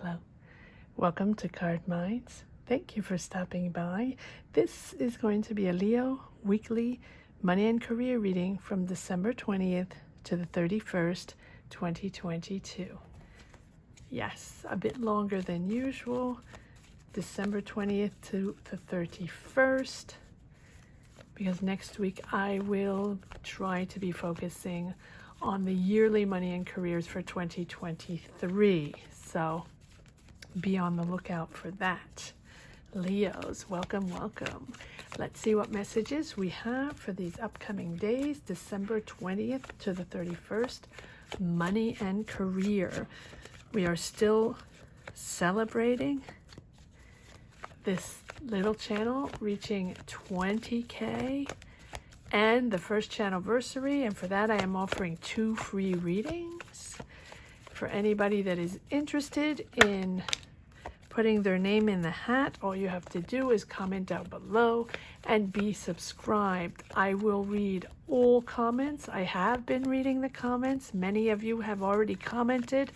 Hello, welcome to Card Minds. Thank you for stopping by. This is going to be a Leo weekly money and career reading from December 20th to the 31st, 2022. Yes, a bit longer than usual, December 20th to the 31st, because next week I will try to be focusing on the yearly money and careers for 2023. So be on the lookout for that. Leos, welcome, welcome. Let's see what messages we have for these upcoming days, December 20th to the 31st, money and career. We are still celebrating this little channel reaching 20K and the first channelversary, and for that I am offering 2 free readings. For anybody that is interested in putting their name in the hat, all you have to do is comment down below and be subscribed. I will read all comments. I have been reading the comments. Many of you have already commented.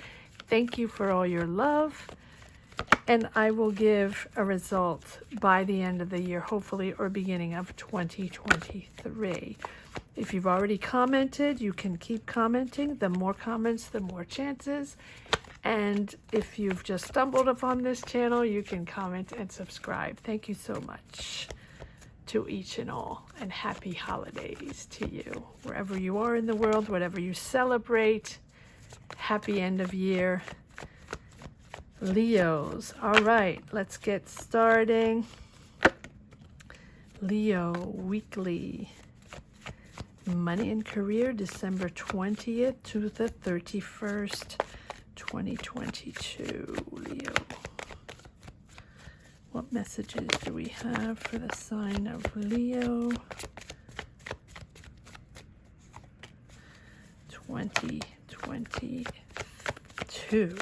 Thank you for all your love. And I will give a result by the end of the year, hopefully, or beginning of 2023. If you've already commented, you can keep commenting. The more comments, the more chances. And if you've just stumbled upon this channel, you can comment and subscribe. Thank you so much to each and all, and happy holidays to you. Wherever you are in the world, whatever you celebrate, happy end of year. Leos, all right, let's get starting. Leo weekly money and career, December 20th to the 31st, 2022. Leo, what messages do we have for the sign of Leo 2022?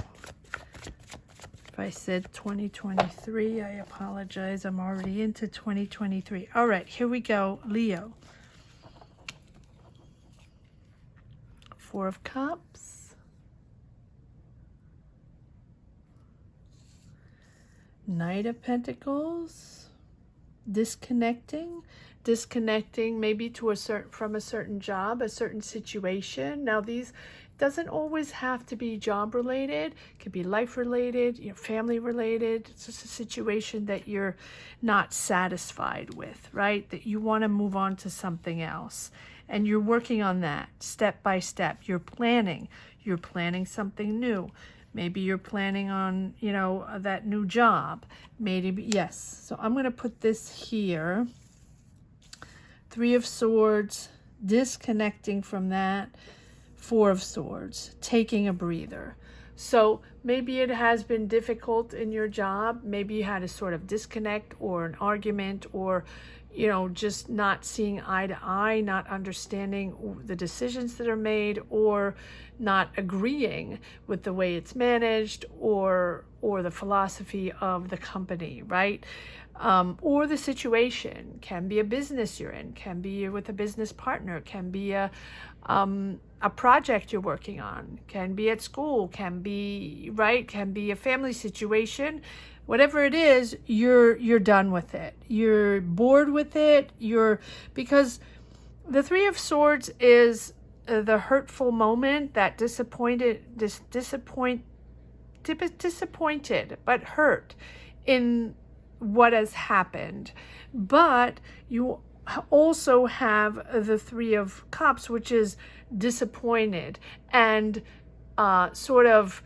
If I said 2023, I apologize. I'm already into 2023. All right, here we go. Leo. 4 of Cups. Knight of Pentacles. Disconnecting maybe to from a certain job, a certain situation. Now these doesn't always have to be job related. It could be life related, family related. It's just a situation that you're not satisfied with, right? That you want to move on to something else. And you're working on that step by step. You're planning something new. Maybe you're planning on, that new job. Maybe, yes. So I'm going to put this here. 3 of Swords, disconnecting from that. 4 of Swords, taking a breather. So maybe it has been difficult in your job. Maybe you had a sort of disconnect or an argument, or just not seeing eye to eye, not understanding the decisions that are made, or not agreeing with the way it's managed, or the philosophy of the company, right? Or the situation. Can be a business you're in, can be with a business partner, can be a project you're working on, can be at school, can be a family situation. Whatever it is, you're done with it. You're bored with it. Because the 3 of Swords is the hurtful moment, that disappointed but hurt in what has happened. But you also have the 3 of Cups, which is disappointed and sort of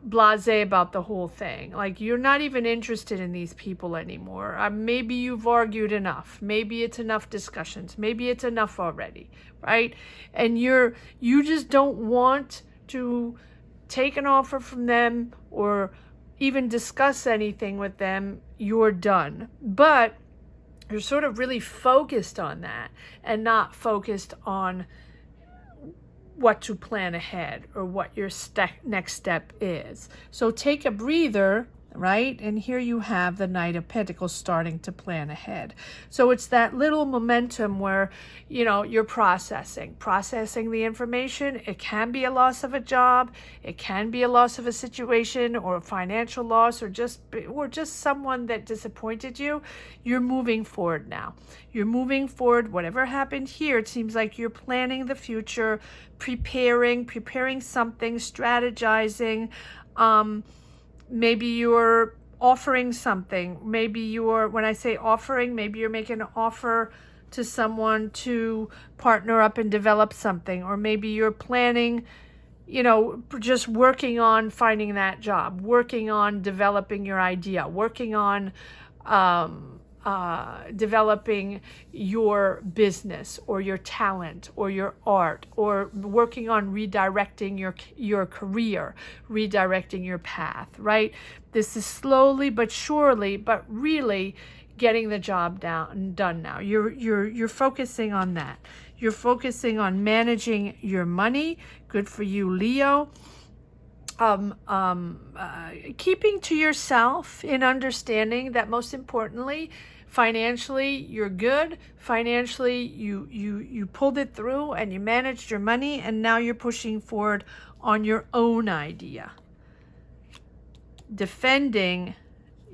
blasé about the whole thing. Like, you're not even interested in these people anymore. Maybe you've argued enough. Maybe it's enough discussions. Maybe it's enough already, right? And you just don't want to take an offer from them or even discuss anything with them. You're done. But you're sort of really focused on that and not focused on what to plan ahead or what your next step is. So take a breather right? And here you have the Knight of Pentacles starting to plan ahead. So it's that little momentum where, you know, you're processing the information. It can be a loss of a job. It can be a loss of a situation or a financial loss or just someone that disappointed you. You're moving forward now. You're moving forward. Whatever happened here, it seems like you're planning the future, preparing something, strategizing. Maybe you're offering something. Maybe you're, when I say offering, maybe you're making an offer to someone to partner up and develop something. Or maybe you're planning, you know, just working on finding that job, working on developing your idea, working on developing your business or your talent or your art, or working on redirecting your career, redirecting your path, right? This is slowly but surely, but really getting the job done now. You're focusing on that. You're focusing on managing your money. Good for you, Leo. Keeping to yourself in understanding that, most importantly, financially you're good. Financially you pulled it through and you managed your money, and now you're pushing forward on your own idea, defending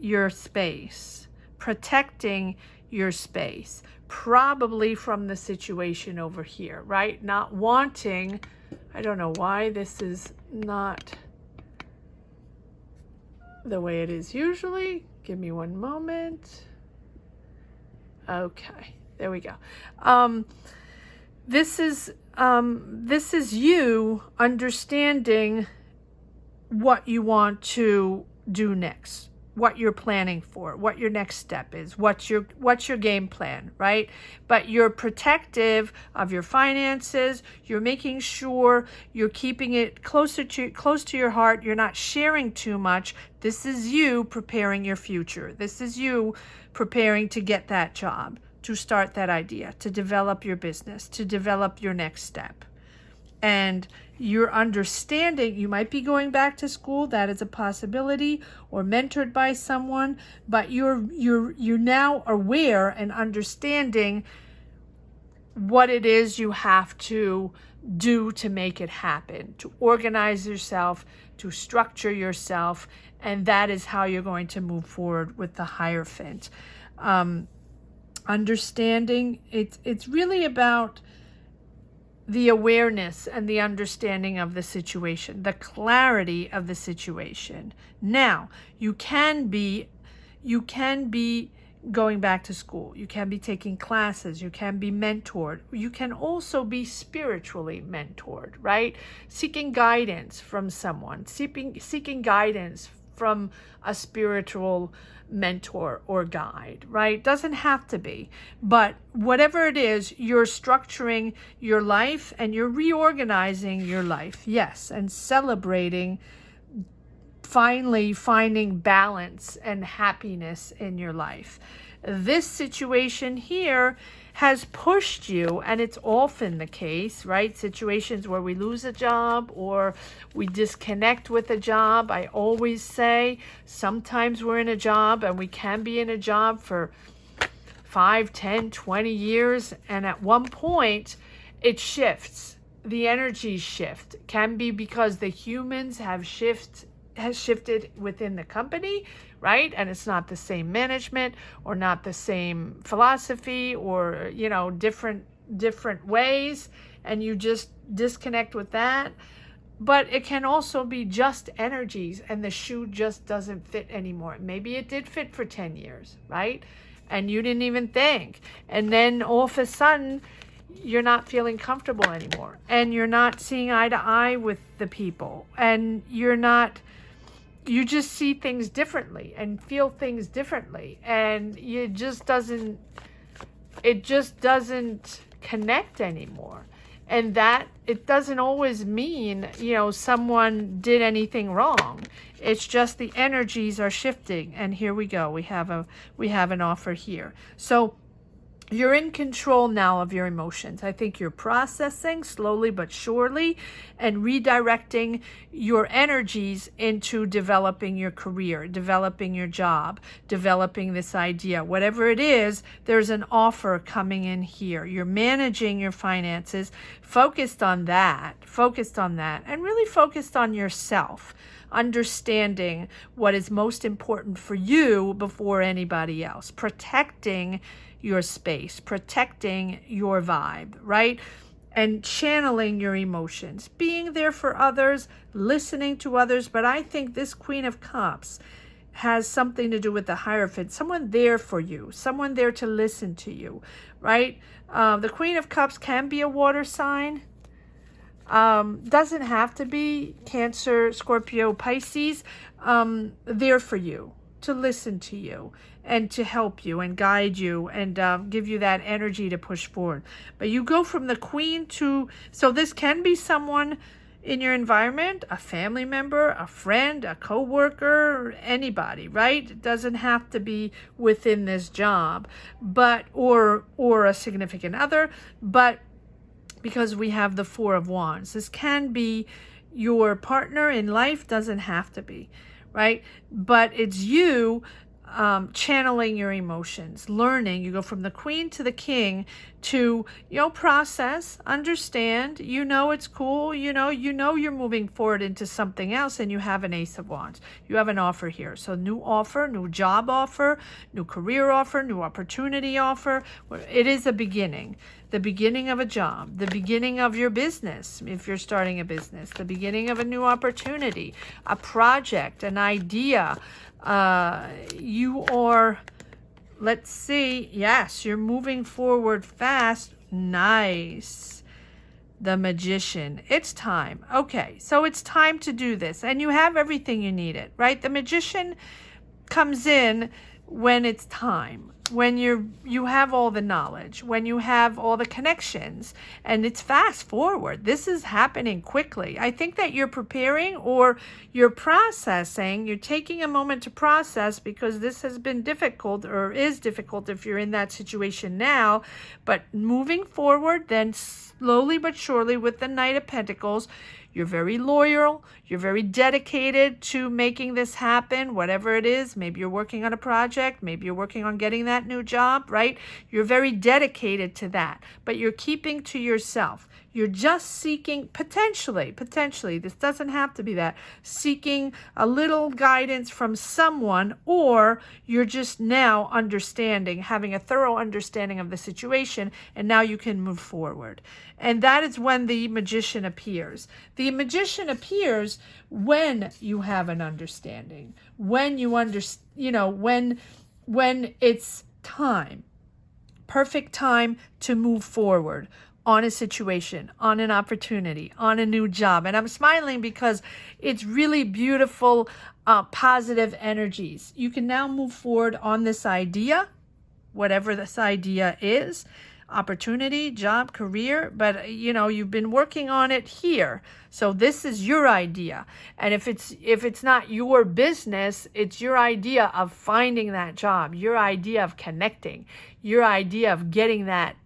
your space, protecting your space, probably from the situation over here, right? Not wanting, I don't know why this is not the way it is usually. Give me one moment. Okay, there we go. This is you understanding what you want to do next, what you're planning for, what your next step is, what's your game plan, right? But you're protective of your finances. You're making sure you're keeping it close to your heart. You're not sharing too much. This is you preparing your future. This is you preparing to get that job, to start that idea, to develop your business, to develop your next step. And you're understanding, you might be going back to school, that is a possibility, or mentored by someone, but you're now aware and understanding what it is you have to do to make it happen, to organize yourself, to structure yourself, and that is how you're going to move forward with the Hierophant. Understanding, it's really about the awareness and the understanding of the situation, the clarity of the situation. Now, you can be going back to school. You can be taking classes. You can be mentored. You can also be spiritually mentored, right? Seeking guidance from someone, seeking guidance from a spiritual mentor or guide, right? Doesn't have to be, but whatever it is, you're structuring your life and you're reorganizing your life, yes, and celebrating finally finding balance and happiness in your life. This situation here has pushed you, and it's often the case, right? Situations where we lose a job or we disconnect with a job. I always say sometimes we're in a job, and we can be in a job for 5, 10, 20 years, and at one point it shifts. The energies shift. It can be because the humans has shifted within the company, right? And it's not the same management or not the same philosophy, or, you know, different ways, and you just disconnect with that. But it can also be just energies, and the shoe just doesn't fit anymore. Maybe it did fit for 10 years, right? And you didn't even think. And then all of a sudden, you're not feeling comfortable anymore, and you're not seeing eye to eye with the people, and you just see things differently and feel things differently, and it just doesn't connect anymore. And that, it doesn't always mean, you know, someone did anything wrong. It's just the energies are shifting. And here we go. We have an offer here. So You're in control now of your emotions. I think you're processing slowly but surely and redirecting your energies into developing your career, developing your job, developing this idea. Whatever it is, there's an offer coming in here. You're managing your finances, focused on that, and really focused on yourself, understanding what is most important for you before anybody else, protecting your space, protecting your vibe, right? And channeling your emotions, being there for others, listening to others. But I think this Queen of Cups has something to do with the Hierophant, someone there for you, someone there to listen to you, right? The Queen of Cups can be a water sign. Doesn't have to be Cancer, Scorpio, Pisces. There for you, to listen to you and to help you and guide you and give you that energy to push forward. But you go from the Queen to, so this can be someone in your environment, a family member, a friend, a co-worker, anybody, right? It doesn't have to be within this job, but or a significant other, but because we have the Four of Wands. This can be your partner in life, doesn't have to be, right? But it's you channeling your emotions, learning. You go from the Queen to the King to, process, understand, it's cool, you're moving forward into something else, and you have an Ace of Wands. You have an offer here. So new offer, new job offer, new career offer, new opportunity offer. It is a beginning. The beginning of a job, the beginning of your business, if you're starting a business, the beginning of a new opportunity, a project, an idea. You are, let's see, yes, you're moving forward fast. Nice. The Magician. It's time. Okay, so it's time to do this. And you have everything you need it, right? The Magician comes in when it's time, when you have all the knowledge, when you have all the connections, and it's fast forward. This is happening quickly. I think that you're preparing, or you're processing, you're taking a moment to process, because this has been difficult, or is difficult if you're in that situation now. But moving forward, then slowly but surely, with the Knight of Pentacles, you're very loyal, you're very dedicated to making this happen, whatever it is. Maybe you're working on a project, maybe you're working on getting that new job, right? You're very dedicated to that, but you're keeping to yourself. You're just seeking, potentially, this doesn't have to be that, seeking a little guidance from someone, or you're just now understanding, having a thorough understanding of the situation, and now you can move forward. And that is when the Magician appears. The Magician appears when you have an understanding, when you when it's time, perfect time to move forward on a situation, on an opportunity, on a new job. And I'm smiling because it's really beautiful, positive energies. You can now move forward on this idea, whatever this idea is. Opportunity, job, career, but you've been working on it here. So this is your idea. And if it's not your business, it's your idea of finding that job, your idea of connecting, your idea of getting that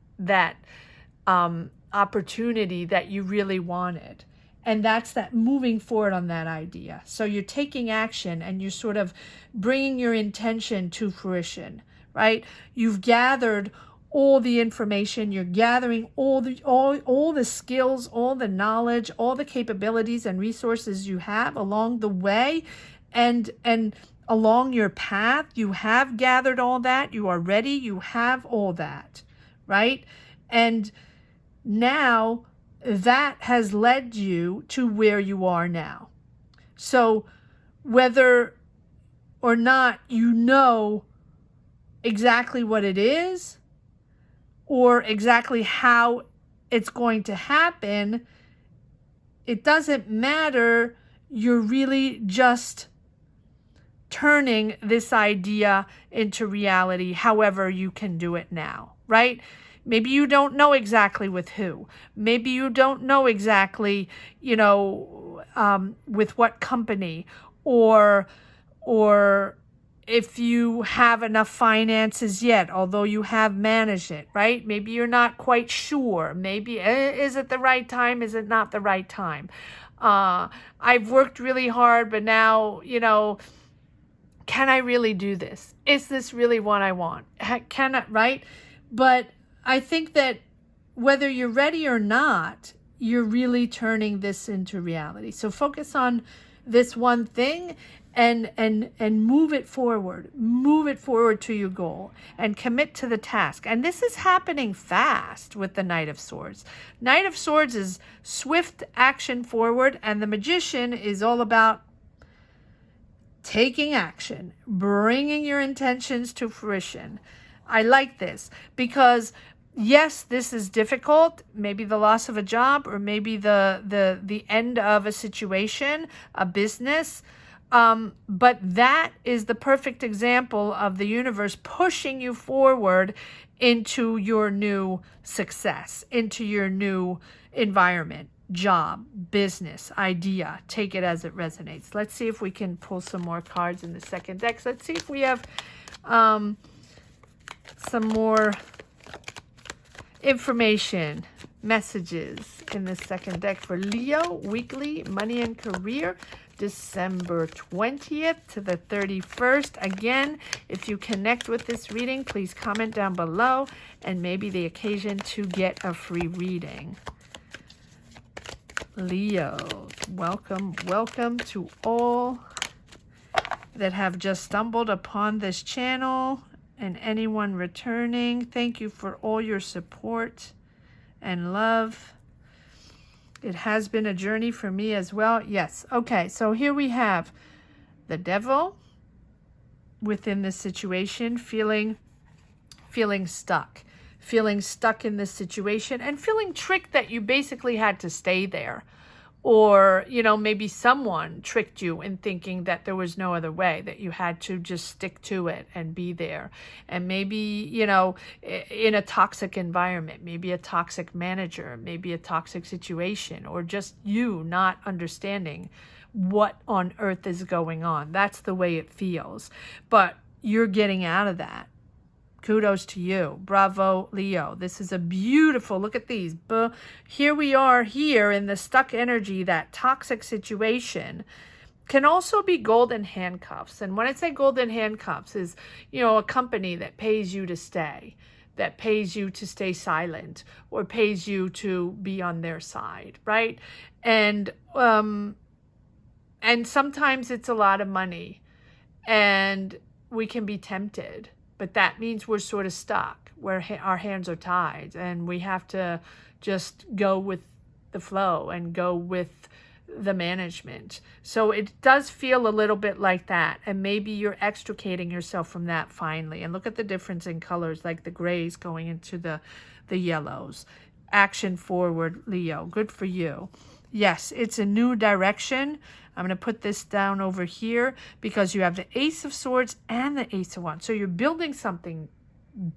opportunity that you really wanted. And that's that, moving forward on that idea. So you're taking action, and you're sort of bringing your intention to fruition, right? You've gathered all the information, you're gathering all the skills, all the knowledge, all the capabilities and resources you have along the way, and along your path. You have gathered all that. You are ready. You have all that, right? And now that has led you to where you are now. So whether or not you know exactly what it is, or exactly how it's going to happen, it doesn't matter. You're really just turning this idea into reality however you can do it now, right? Maybe you don't know exactly with who. Maybe you don't know exactly, with what company, or if you have enough finances yet, although you have managed it, right? Maybe you're not quite sure. Maybe, is it the right time? Is it not the right time? I've worked really hard, but now, you know, can I really do this? Is this really what I want? Can I, right? But I think that whether you're ready or not, you're really turning this into reality. So focus on this one thing and move it forward. Move it forward to your goal and commit to the task. And this is happening fast with the Knight of Swords. Knight of Swords is swift action forward, and the Magician is all about taking action, bringing your intentions to fruition. I like this because yes, this is difficult, maybe the loss of a job or maybe the end of a situation, a business, but that is the perfect example of the universe pushing you forward into your new success, into your new environment, job, business, idea. Take it as it resonates. Let's see if we can pull some more cards in the second deck. Let's see if we have some more information, messages in the second deck for Leo, weekly, money and career, December 20th to the 31st. Again, if you connect with this reading, please comment down below and maybe the occasion to get a free reading. Leo, welcome to all that have just stumbled upon this channel and anyone returning. Thank you for all your support and love. It has been a journey for me as well. Yes. Okay. So here we have the devil within this situation, feeling stuck in this situation and feeling tricked that you basically had to stay there. Or, you know, maybe someone tricked you in thinking that there was no other way, that you had to just stick to it and be there. And maybe, you know, in a toxic environment, maybe a toxic manager, maybe a toxic situation, or just you not understanding what on earth is going on. That's the way it feels. But you're getting out of that. Kudos to you. Bravo, Leo. This is a beautiful, look at these. Here we are here in the stuck energy, that toxic situation can also be golden handcuffs. And when I say golden handcuffs is, you know, a company that pays you to stay, that pays you to stay silent or pays you to be on their side, right? And sometimes it's a lot of money and we can be tempted. But that means we're sort of stuck, where our hands are tied, and we have to just go with the flow and go with the management. So it does feel a little bit like that, and maybe you're extricating yourself from that finally. And look at the difference in colors, like the grays going into the yellows. Action forward, Leo. Good for you. Yes, it's a new direction. I'm going to put this down over here because you have the Ace of Swords and the Ace of Wands. So you're building something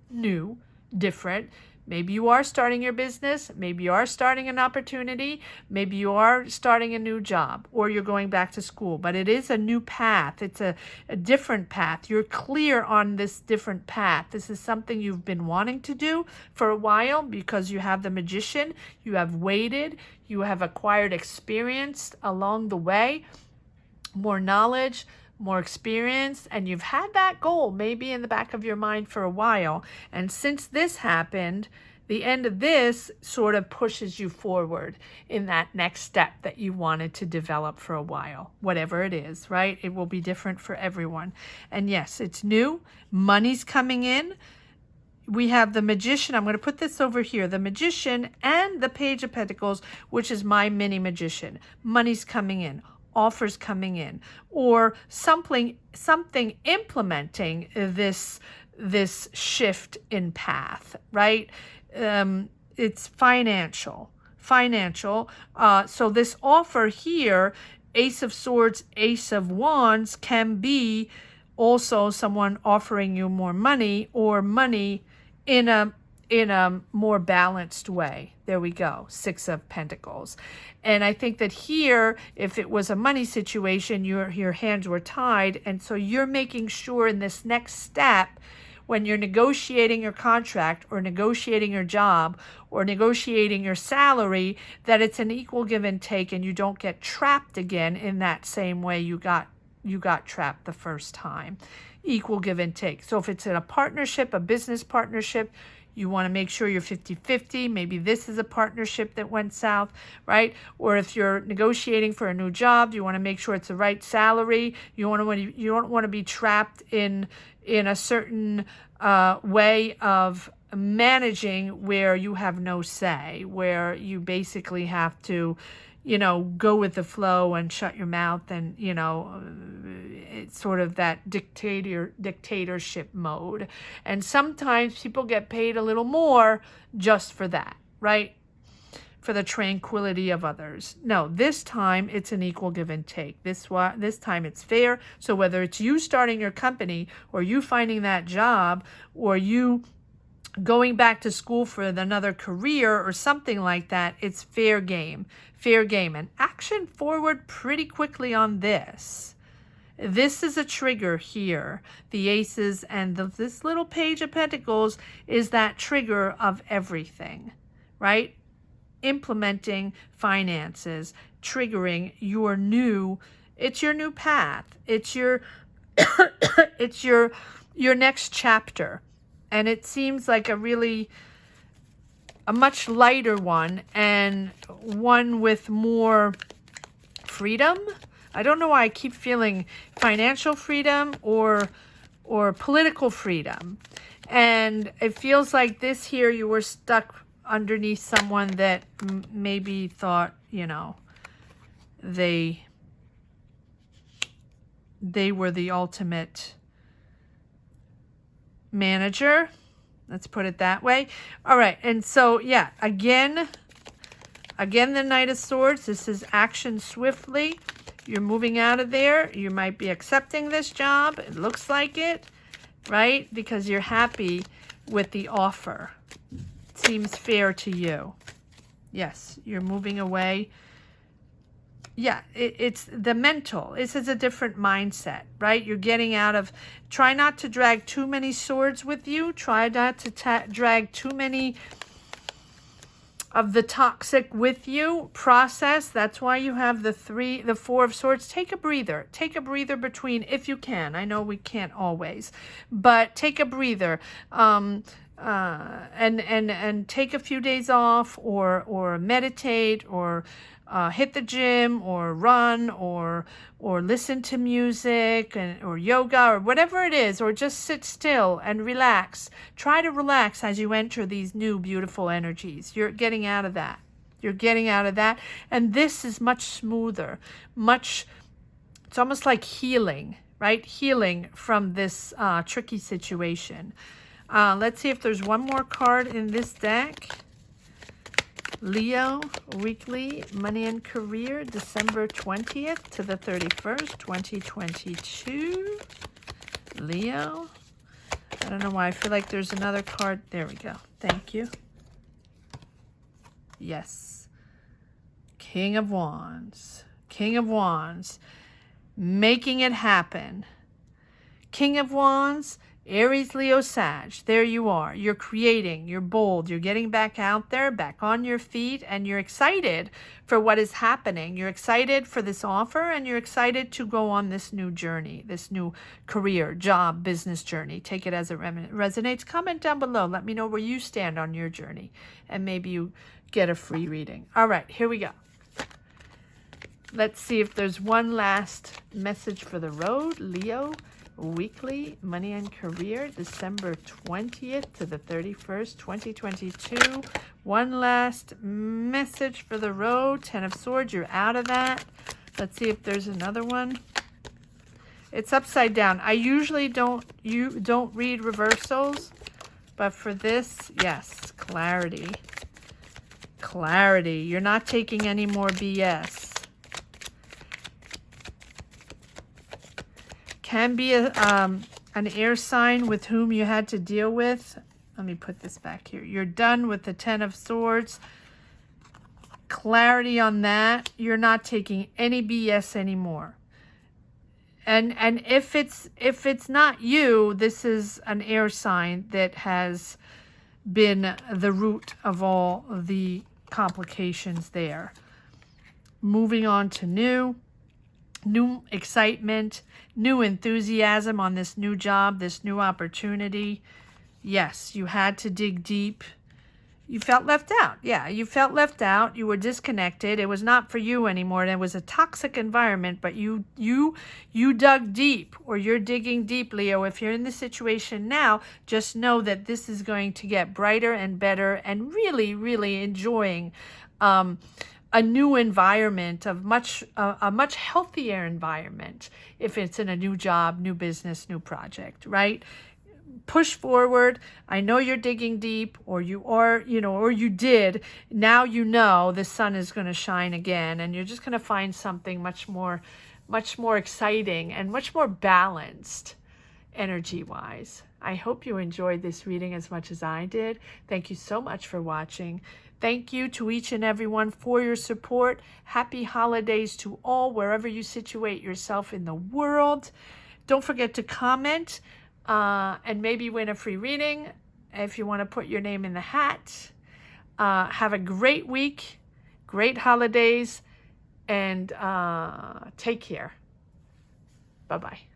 new, different. Maybe you are starting your business. Maybe you are starting an opportunity. Maybe you are starting a new job, or you're going back to school. But it is a new path. It's a different path. You're clear on this different path. This is something you've been wanting to do for a while because you have the Magician. You have waited. You have acquired experience along the way, more knowledge, more experience, and you've had that goal maybe in the back of your mind for a while. And since this happened, the end of this sort of pushes you forward in that next step that you wanted to develop for a while, whatever it is, right? It will be different for everyone. And yes, it's new. Money's coming in. We have the Magician. I'm going to put this over here. The Magician and the Page of Pentacles, which is my mini Magician. Money's coming in. Offers coming in, or something implementing this shift in path, right? It's financial. So this offer here, Ace of Swords, Ace of Wands, can be also someone offering you more money, or money in a in a more balanced way. There we go, Six of Pentacles. And I think that here, if it was a money situation, your hands were tied, and so you're making sure in this next step, when you're negotiating your contract or negotiating your job or negotiating your salary, that it's an equal give and take, and you don't get trapped again in that same way you got trapped the first time. Equal give and take. So if it's in a partnership, a business partnership, you want to make sure you're 50-50. Maybe this is a partnership that went south, right? Or if you're negotiating for a new job, you want to make sure it's the right salary. You don't want to be trapped in a certain way of managing where you have no say, where you basically have to, go with the flow and shut your mouth, and, it's sort of that dictatorship mode. And sometimes people get paid a little more just for that, right? For the tranquility of others. No, this time it's an equal give and take. This time it's fair. So whether it's you starting your company, or you finding that job, or you going back to school for another career or something like that, it's fair game. Fair game. And action forward pretty quickly on this. This is a trigger here. The aces and this little page of pentacles is that trigger of everything, right? Implementing finances, triggering your new path. It's your it's your next chapter. And it seems like a much lighter one, and one with more freedom. I don't know why I keep feeling financial freedom or political freedom. And it feels like this here, you were stuck underneath someone that maybe thought, they were the ultimate manager. Let's put it that way. All right. And so, yeah, again, the Knight of Swords. This is action swiftly. You're moving out of there. You might be accepting this job. It looks like it, right? Because you're happy with the offer. It seems fair to you. Yes, you're moving away. Yeah, it's the mental. This is a different mindset, right? You're getting out of, try not to drag too many swords with you. Try not to drag too many of the toxic with you. Process. That's why you have the Four of Swords. Take a breather. Take a breather between, if you can. I know we can't always, but take a breather. And take a few days off, or meditate, or hit the gym, or run, or listen to music, or yoga, or whatever it is, or just sit still and relax. Try to relax as you enter these new beautiful energies. You're getting out of that. You're getting out of that. And this is much smoother, it's almost like healing, right? Healing from this tricky situation. Let's see if there's one more card in this deck. Leo, weekly, money and career, December 20th to the 31st, 2022. Leo. I don't know why. I feel like there's another card. There we go. Thank you. Yes. King of Wands. King of Wands. Making it happen. King of Wands. Aries, Leo, Sag, there you are. You're creating, you're bold, you're getting back out there, back on your feet, and you're excited for what is happening. You're excited for this offer, and you're excited to go on this new journey, this new career, job, business journey. Take it as it resonates. Comment down below. Let me know where you stand on your journey, and maybe you get a free reading. All right, here we go. Let's see if there's one last message for the road. Leo, weekly, money and career, December 20th to the 31st, 2022. One last message for the road. Ten of Swords, you're out of that. Let's see if there's another one. It's upside down. I usually don't read reversals, but for this, yes, clarity. Clarity. You're not taking any more BS. Can be an air sign with whom you had to deal with let me put this back here. You're done with the 10 of Swords. Clarity on that. You're not taking any BS anymore. And if it's not you, this is an air sign that has been the root of all the complications there. Moving on to new excitement, new enthusiasm on this new job, this new opportunity. Yes, you had to dig deep. You felt left out. Yeah, you felt left out. You were disconnected. It was not for you anymore. It was a toxic environment, but you dug deep, or you're digging deep, Leo. If you're in this situation now, just know that this is going to get brighter and better, and really, really enjoying a new environment, of a much healthier environment if it's in a new job, new business, new project, right? Push forward. I know you're digging deep, or you are, or you did. Now you know the sun is going to shine again, and you're just going to find something much more exciting and much more balanced energy-wise. I hope you enjoyed this reading as much as I did. Thank you so much for watching. Thank you to each and everyone for your support. Happy holidays to all, wherever you situate yourself in the world. Don't forget to comment and maybe win a free reading if you want to put your name in the hat. Have a great week, great holidays, and take care. Bye-bye.